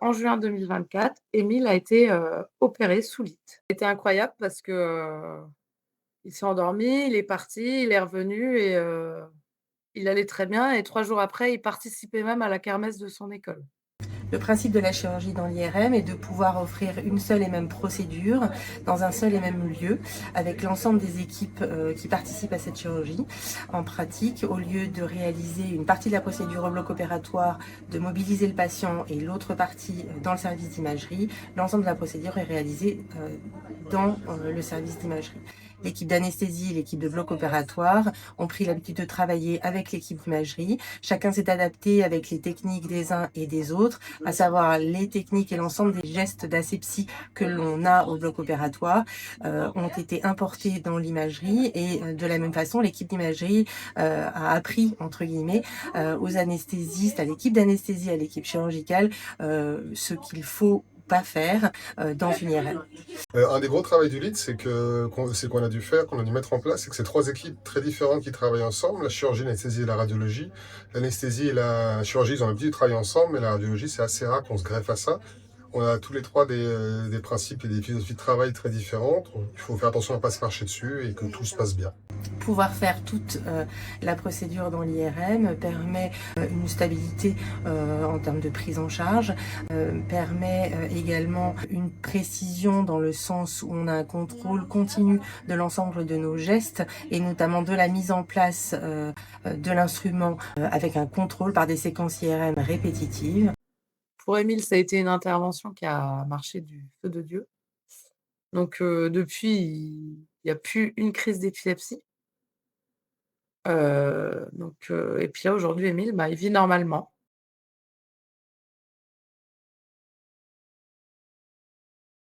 En juin 2024, Émile a été, opéré sous lit. C'était incroyable parce que, il s'est endormi, il est parti, il est revenu et il allait très bien et 3 jours après, il participait même à la kermesse de son école. Le principe de la chirurgie dans l'IRM est de pouvoir offrir une seule et même procédure dans un seul et même lieu avec l'ensemble des équipes qui participent à cette chirurgie. En pratique, au lieu de réaliser une partie de la procédure au bloc opératoire, de mobiliser le patient et l'autre partie dans le service d'imagerie, l'ensemble de la procédure est réalisé dans le service d'imagerie. L'équipe d'anesthésie et l'équipe de bloc opératoire ont pris l'habitude de travailler avec l'équipe d'imagerie. Chacun s'est adapté avec les techniques des uns et des autres, à savoir les techniques et l'ensemble des gestes d'asepsie que l'on a au bloc opératoire ont été importés dans l'imagerie et de la même façon, l'équipe d'imagerie a appris, entre guillemets, aux anesthésistes, à l'équipe d'anesthésie, à l'équipe chirurgicale, ce qu'il faut pas faire dans une IRM. Un des gros travaux du lead, c'est qu'on a dû faire, qu'on a dû mettre en place, c'est que c'est trois équipes très différentes qui travaillent ensemble, la chirurgie, l'anesthésie et la radiologie. L'anesthésie et la chirurgie, ils ont l'habitude de travailler ensemble, mais la radiologie, c'est assez rare qu'on se greffe à ça. On a tous les trois des principes et des philosophies de travail très différentes. Donc, il faut faire attention à ne pas se marcher dessus et que tout se passe bien. Pouvoir faire toute la procédure dans l'IRM permet une stabilité en termes de prise en charge, permet également une précision dans le sens où on a un contrôle continu de l'ensemble de nos gestes et notamment de la mise en place de l'instrument avec un contrôle par des séquences IRM répétitives. Pour Émile, ça a été une intervention qui a marché du feu de Dieu. Donc depuis, il y a plus une crise d'épilepsie. Donc et puis là, aujourd'hui, Émile, bah, il vit normalement.